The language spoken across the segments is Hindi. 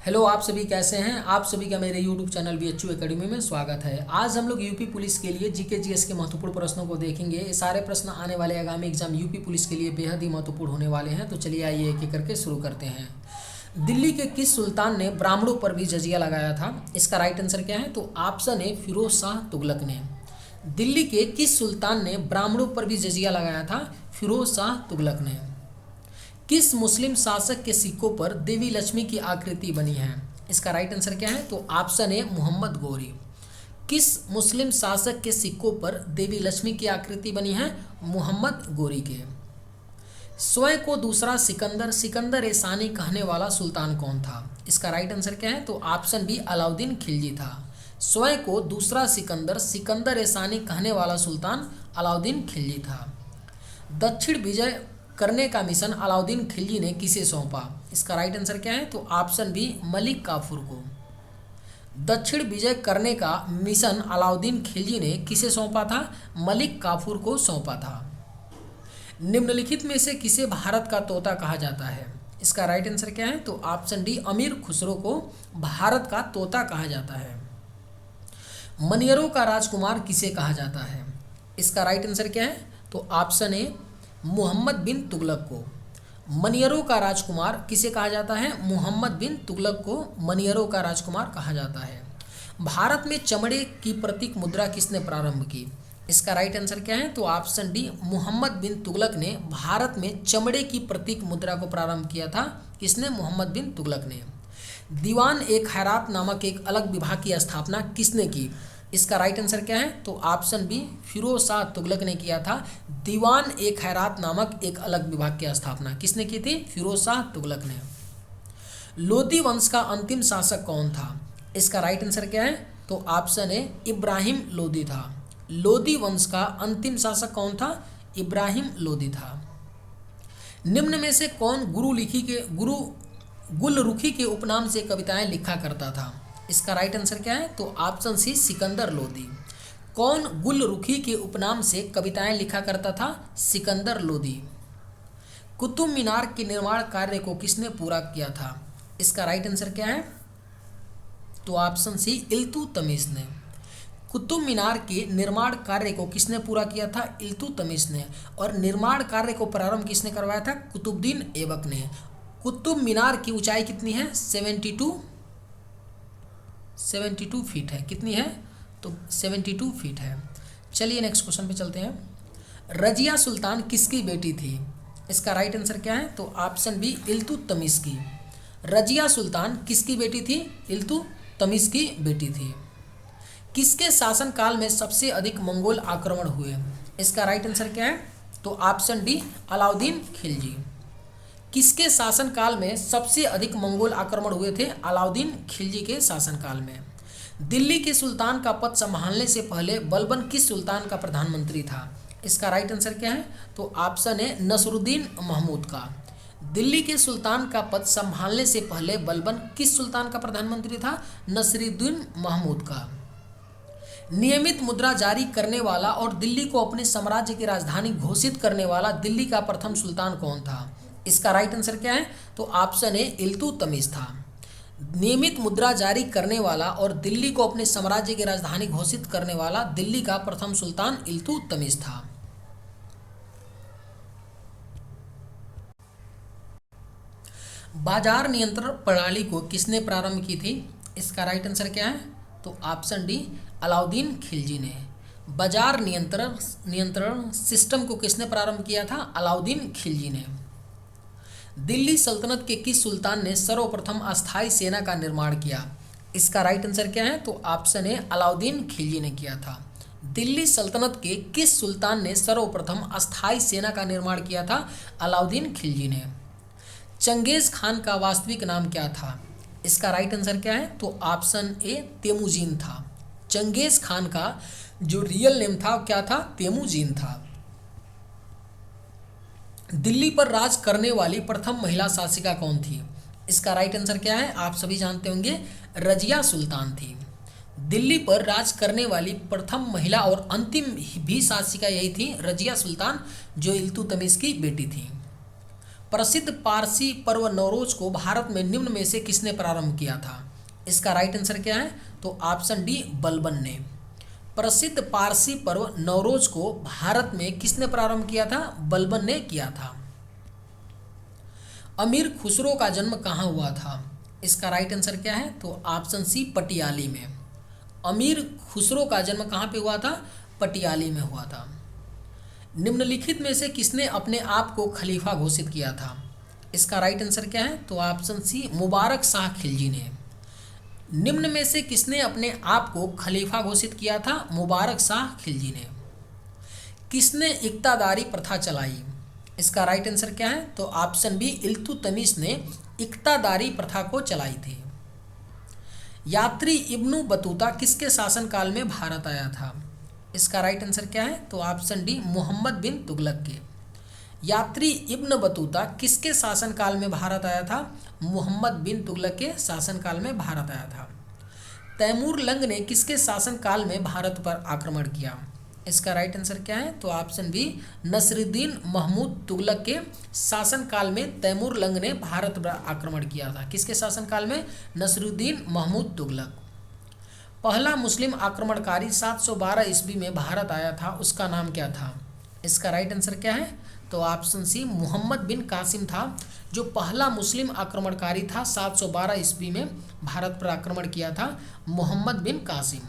हेलो, आप सभी कैसे हैं। आप सभी का मेरे यूट्यूब चैनल बीएचयू एकेडमी में स्वागत है। आज हम लोग यूपी पुलिस के लिए जीके जीएस के महत्वपूर्ण प्रश्नों को देखेंगे। ये सारे प्रश्न आने वाले आगामी एग्जाम यूपी पुलिस के लिए बेहद ही महत्वपूर्ण होने वाले हैं। तो चलिए आइए एक एक करके शुरू करते हैं। दिल्ली के किस सुल्तान ने ब्राह्मणों पर भी जजिया लगाया था? इसका राइट आंसर क्या है? तो ऑप्शन ए फिरोज शाह तुगलक ने। दिल्ली के किस सुल्तान ने ब्राह्मणों पर भी जजिया लगाया था? फिरोज शाह तुगलक ने। किस मुस्लिम शासक के सिक्कों पर देवी लक्ष्मी की आकृति बनी है? इसका राइट आंसर क्या है? तो ऑप्शन ए मोहम्मद गोरी। किस मुस्लिम शासक के सिक्कों पर देवी लक्ष्मी की आकृति बनी है? मोहम्मद गोरी के। स्वयं को दूसरा सिकंदर सिकंदर ए सानी कहने वाला सुल्तान कौन था? इसका राइट आंसर क्या है? तो ऑप्शन बी अलाउद्दीन खिलजी था। स्वयं को दूसरा सिकंदर सिकंदर ए सानी कहने वाला सुल्तान अलाउद्दीन खिलजी था। दक्षिण विजय करने का मिशन अलाउद्दीन खिलजी ने किसे सौंपा? इसका राइट आंसर क्या है? तो ऑप्शन बी मलिक काफूर को। दक्षिण विजय करने का मिशन अलाउद्दीन खिलजी ने किसे सौंपा था? मलिक काफूर को सौंपा था। निम्नलिखित में से किसे भारत का तोता कहा जाता है? इसका राइट आंसर क्या है? तो ऑप्शन डी अमीर खुसरो को भारत का तोता कहा जाता है। मनियरों का राजकुमार किसे कहा जाता है? इसका राइट आंसर क्या है? तो ऑप्शन ए मोहम्मद बिन तुगलक को। मनियरों का राजकुमार किसे कहा जाता है? मोहम्मद बिन तुगलक को मनियरों का राजकुमार कहा जाता है। भारत में चमड़े की प्रतीक मुद्रा किसने प्रारंभ की? इसका राइट आंसर क्या है? तो ऑप्शन डी मोहम्मद बिन तुगलक ने भारत में चमड़े की प्रतीक मुद्रा को प्रारंभ किया था। किसने? मोहम्मद बिन तुगलक ने। दीवान ए खैरात नामक एक अलग विभाग की स्थापना किसने की? इसका राइट आंसर क्या है? तो ऑप्शन बी फिरोज शाह तुगलक ने किया था। दीवान ए खैरात नामक एक अलग विभाग की स्थापना किसने की थी? फिरोज शाह तुगलक ने। लोदी वंश का अंतिम शासक कौन था? इसका राइट आंसर क्या है? तो ऑप्शन ए इब्राहिम लोदी था। लोदी वंश का अंतिम शासक कौन था? इब्राहिम लोदी था। निम्न में से कौन गुरु गुलरुखी के उपनाम से कविताएं लिखा करता था? इसका राइट आंसर क्या है? तो ऑप्शन सी सिकंदर लोदी। कौन गुलरुखी के उपनाम से कविताएं लिखा करता था? सिकंदर लोदी। कुतुब मीनार के निर्माण कार्य को किसने पूरा किया था? इसका राइट आंसर क्या है? तो ऑप्शन सी इल्तुतमिश ने। कुतुब मीनार के निर्माण कार्य को किसने पूरा किया था? इल्तुतमिश ने। और निर्माण कार्य को प्रारंभ किसने करवाया था? कुतुबुद्दीन ऐबक ने। कुतुब मीनार की ऊंचाई कितनी है? 72 फीट है। कितनी है? तो 72 फीट है। चलिए नेक्स्ट क्वेश्चन पे चलते हैं। रजिया सुल्तान किसकी बेटी थी? इसका राइट आंसर क्या है? तो ऑप्शन बी इल्तुतमिश की। रजिया सुल्तान किसकी बेटी थी? इल्तुतमिश की बेटी थी। किसके शासनकाल में सबसे अधिक मंगोल आक्रमण हुए? इसका राइट आंसर क्या है? तो ऑप्शन डी अलाउद्दीन खिलजी। किसके शासनकाल में सबसे अधिक मंगोल आक्रमण हुए थे? अलाउद्दीन खिलजी के शासनकाल में। दिल्ली के सुल्तान का पद संभालने से पहले बलबन किस सुल्तान का प्रधानमंत्री था? इसका राइट आंसर क्या है? तो ऑप्शन ए नसरुद्दीन महमूद का। दिल्ली के सुल्तान का पद संभालने से पहले बलबन किस सुल्तान का प्रधानमंत्री था? नसरुद्दीन महमूद का। नियमित मुद्रा जारी करने वाला और दिल्ली को अपने साम्राज्य की राजधानी घोषित करने वाला दिल्ली का प्रथम सुल्तान कौन था? इसका राइट आंसर क्या है? तो ऑप्शन ए इल्तुतमिश था। नियमित मुद्रा जारी करने वाला और दिल्ली को अपने साम्राज्य की राजधानी घोषित करने वाला दिल्ली का प्रथम सुल्तान इल्तुतमिश था। बाजार नियंत्रण प्रणाली को किसने प्रारंभ की थी? इसका राइट आंसर क्या है? तो ऑप्शन डी अलाउद्दीन खिलजी ने। बाजार नियंत्रण सिस्टम को किसने प्रारंभ किया था? अलाउद्दीन खिलजी ने। दिल्ली सल्तनत के किस सुल्तान ने सर्वप्रथम अस्थायी सेना का निर्माण किया? इसका राइट आंसर क्या है? तो ऑप्शन ए अलाउद्दीन खिलजी ने किया था। दिल्ली सल्तनत के किस सुल्तान ने सर्वप्रथम अस्थायी सेना का निर्माण किया था? अलाउद्दीन खिलजी ने। चंगेज खान का वास्तविक नाम क्या था? इसका राइट आंसर क्या है? तो ऑप्शन ए तेमुजीन था। चंगेज खान का जो रियल नेम था क्या था? तेमुजीन था। दिल्ली पर राज करने वाली प्रथम महिला शासिका कौन थी? इसका राइट आंसर क्या है? आप सभी जानते होंगे, रजिया सुल्तान थी। दिल्ली पर राज करने वाली प्रथम महिला और अंतिम भी शासिका यही थी, रजिया सुल्तान, जो इल्तुतमिश की बेटी थी। प्रसिद्ध पारसी पर्व नवरोज को भारत में निम्न में से किसने प्रारंभ किया था? इसका राइट आंसर क्या है? तो ऑप्शन डी बलबन ने। प्रसिद्ध पारसी पर्व नवरोज को भारत में किसने प्रारंभ किया था? बलबन ने किया था। अमीर खुसरो का जन्म कहाँ हुआ था? इसका राइट आंसर क्या है? तो ऑप्शन सी पटियाली में। अमीर खुसरो का जन्म कहाँ पे हुआ था? पटियाली में हुआ था। निम्नलिखित में से किसने अपने आप को खलीफा घोषित किया था? इसका राइट आंसर क्या है? तो ऑप्शन सी मुबारक शाह खिलजी ने। निम्न में से किसने अपने आप को खलीफा घोषित किया था? मुबारक शाह खिलजी ने। किसने इक्तादारी प्रथा चलाई? इसका राइट आंसर क्या है? तो ऑप्शन बी इल्तुतमिश ने इक्तादारी प्रथा को चलाई थी। यात्री इब्नु बतूता किसके शासनकाल में भारत आया था? इसका राइट आंसर क्या है? तो ऑप्शन डी मोहम्मद बिन तुगलक के। यात्री इब्न बतूता किसके शासनकाल में भारत आया था? मोहम्मद बिन तुगलक के शासनकाल में भारत आया था। तैमूर लंग ने किसके शासनकाल में भारत पर आक्रमण किया? इसका राइट आंसर क्या है? तो ऑप्शन बी नसरुद्दीन महमूद तुगलक के शासनकाल में तैमूर लंग ने भारत पर आक्रमण किया था। किसके शासनकाल में? नसरुद्दीन महमूद तुगलक। पहला मुस्लिम आक्रमणकारी 712 ईस्वी में भारत आया था, उसका नाम क्या था? इसका राइट आंसर क्या है? तो ऑप्शन सी मोहम्मद बिन कासिम था, जो पहला मुस्लिम आक्रमणकारी था। 712 ईस्वी में भारत पर आक्रमण किया था मोहम्मद बिन कासिम।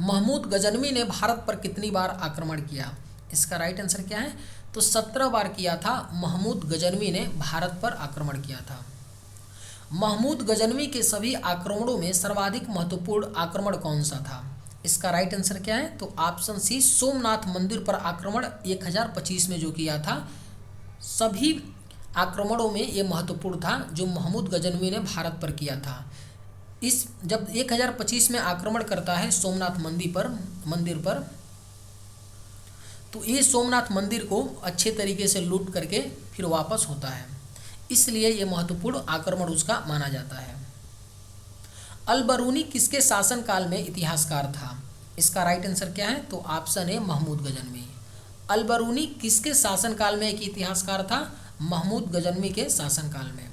महमूद गजनवी ने भारत पर कितनी बार आक्रमण किया? इसका राइट आंसर क्या है? तो 17 बार किया था महमूद गजनवी ने भारत पर आक्रमण किया था। महमूद गजनवी के सभी आक्रमणों में सर्वाधिक महत्वपूर्ण आक्रमण कौन सा था? इसका राइट आंसर क्या है? तो ऑप्शन सी सोमनाथ मंदिर पर आक्रमण 1025 में जो किया था। सभी आक्रमणों में ये महत्वपूर्ण था जो महमूद गजनवी ने भारत पर किया था। इस जब 1025 में आक्रमण करता है सोमनाथ मंदिर पर तो ये सोमनाथ मंदिर को अच्छे तरीके से लूट करके फिर वापस होता है, इसलिए ये महत्वपूर्ण आक्रमण उसका माना जाता है। अलबरूनी किसके शासनकाल में इतिहासकार था? इसका राइट आंसर क्या है? तो ऑप्शन ए महमूद गजनवी। अलबरूनी किसके शासनकाल में एक इतिहासकार था? महमूद गजनवी के शासनकाल में।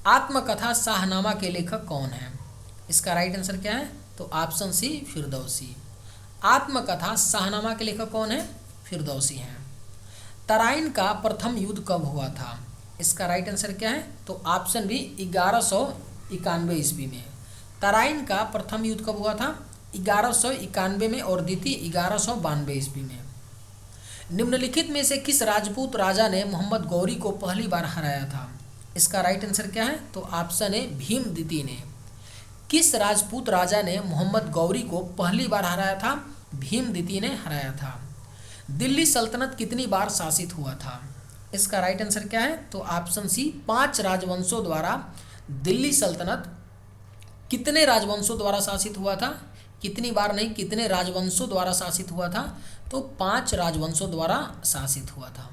आत्मकथा शाहनामा के लेखक कौन है? इसका राइट आंसर क्या है? तो ऑप्शन सी फिरदौसी। आत्मकथा शाहनामा के लेखक कौन है? फिरदौसी हैं। तराइन का प्रथम युद्ध कब हुआ था? इसका राइट आंसर क्या है? तो ऑप्शन बी 1191 ईस्वी में। तराइन का प्रथम युद्ध कब हुआ था? 1191 में और द्वितीय 1192 ईस्वी में। निम्नलिखित में से किस राजपूत राजा ने मोहम्मद गौरी को पहली बार हराया था? इसका राइट आंसर क्या है? तो ऑप्शन ए भीम द्वितीय ने। किस राजपूत राजा ने मोहम्मद गौरी को पहली बार हराया था? भीम द्वितीय ने हराया था। दिल्ली सल्तनत कितनी बार शासित हुआ था? इसका राइट आंसर क्या है? तो ऑप्शन सी 5 राजवंशों द्वारा दिल्ली सल्तनत कितने राजवंशों द्वारा शासित हुआ था? कितनी बार नहीं, कितने राजवंशों द्वारा शासित हुआ था? तो 5 राजवंशों द्वारा शासित हुआ था।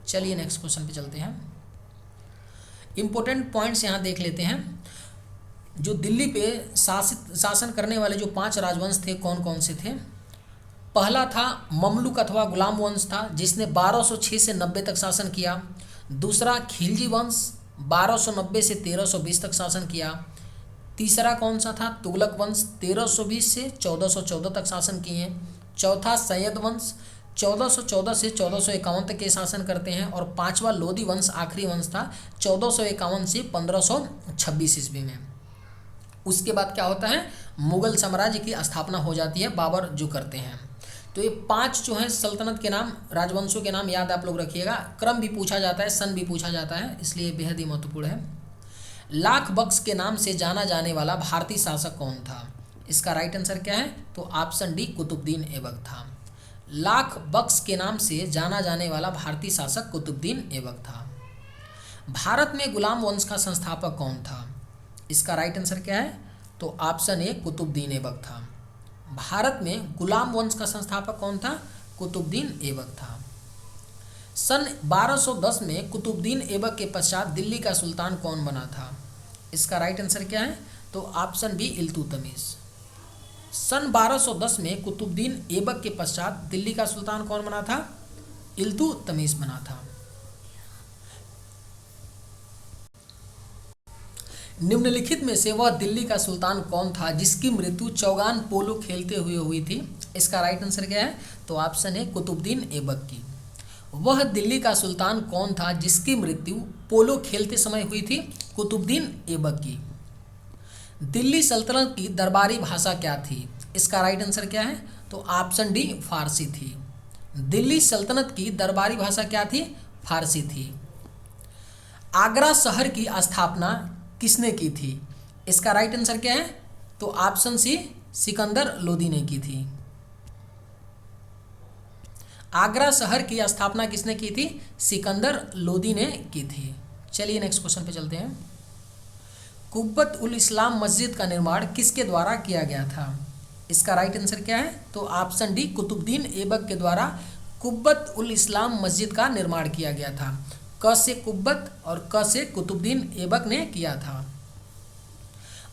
चलिए नेक्स्ट क्वेश्चन पे चलते हैं। इंपॉर्टेंट पॉइंट्स यहाँ देख लेते हैं। जो दिल्ली पे शासन करने वाले जो 5 राजवंश थे कौन कौन से थे? पहला था ममलुक अथवा गुलाम वंश था, जिसने 1206 से 90 तक शासन किया। दूसरा खिलजी वंश 1290 से 1320 तक शासन किया। तीसरा कौन सा था? तुगलक वंश 1320 से 1414 तक शासन किए। चौथा सैयद वंश 1414 से 1451 तक के शासन करते हैं। और पांचवा लोधी वंश आखिरी वंश था 1451 से 1526 ईस्वी में। उसके बाद क्या होता है? मुगल साम्राज्य की स्थापना हो जाती है, बाबर जो करते हैं। तो ये 5 जो हैं सल्तनत के नाम, राजवंशों के नाम याद आप लोग रखिएगा। क्रम भी पूछा जाता है, सन भी पूछा जाता है, इसलिए बेहद ही महत्वपूर्ण है। लाख बख्श के नाम से जाना जाने वाला भारतीय शासक कौन था? इसका राइट आंसर क्या है? तो ऑप्शन डी कुतुबुद्दीन ऐबक था। लाख बख्श के नाम से जाना जाने वाला भारतीय शासक कुतुबुद्दीन ऐबक था। भारत में गुलाम वंश का संस्थापक कौन था? इसका राइट आंसर क्या है? तो ऑप्शन ए कुतुबुद्दीन ऐबक था। भारत में गुलाम वंश का संस्थापक कौन था? कुतुबुद्दीन ऐबक था। सन 1210 में कुतुबुद्दीन ऐबक के पश्चात दिल्ली का सुल्तान कौन बना था? इसका राइट आंसर क्या है? तो ऑप्शन बी इल्तुतमिश। सन 1210 में कुतुबुद्दीन ऐबक के पश्चात दिल्ली का सुल्तान कौन बना था? इल्तुतमिश बना था। निम्नलिखित में से वह दिल्ली का सुल्तान कौन था जिसकी मृत्यु चौगान पोलो खेलते हुए हुई थी? इसका राइट आंसर क्या है? तो ऑप्शन है कुतुबुद्दीन ऐबक की। वह दिल्ली का सुल्तान कौन था जिसकी मृत्यु पोलो खेलते समय हुई थी? कुतुबुद्दीन ऐबक की। दिल्ली सल्तनत की दरबारी भाषा क्या थी? इसका राइट आंसर क्या है? तो ऑप्शन डी फारसी थी। दिल्ली सल्तनत की दरबारी भाषा क्या थी? फारसी थी। आगरा शहर की स्थापना किसने की थी? इसका राइट आंसर क्या है? तो ऑप्शन सी सिकंदर लोदी ने की थी। आगरा शहर की स्थापना किसने की थी? सिकंदर लोदी ने की थी। चलिए नेक्स्ट क्वेश्चन पे चलते हैं। कुब्बत उल इस्लाम मस्जिद का निर्माण किसके द्वारा किया गया था? इसका राइट आंसर क्या है? तो ऑप्शन डी कुतुबुद्दीन ऐबक के द्वारा कुब्बत उल इस्लाम मस्जिद का निर्माण किया गया था। क से कुब्बत और क से कुतुबुद्दीन ऐबक ने किया था।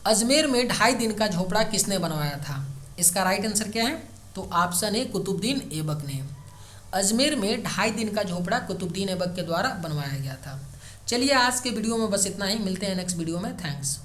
अजमेर में 2.5 दिन का झोपड़ा किसने बनवाया था? इसका राइट आंसर क्या है? तो ऑप्शन है कुतुबुद्दीन ऐबक ने। अजमेर में 2.5 दिन का झोपड़ा कुतुबुद्दीन ऐबक के द्वारा बनवाया गया था। चलिए आज के वीडियो में बस इतना ही, मिलते हैं नेक्स्ट वीडियो में। थैंक्स।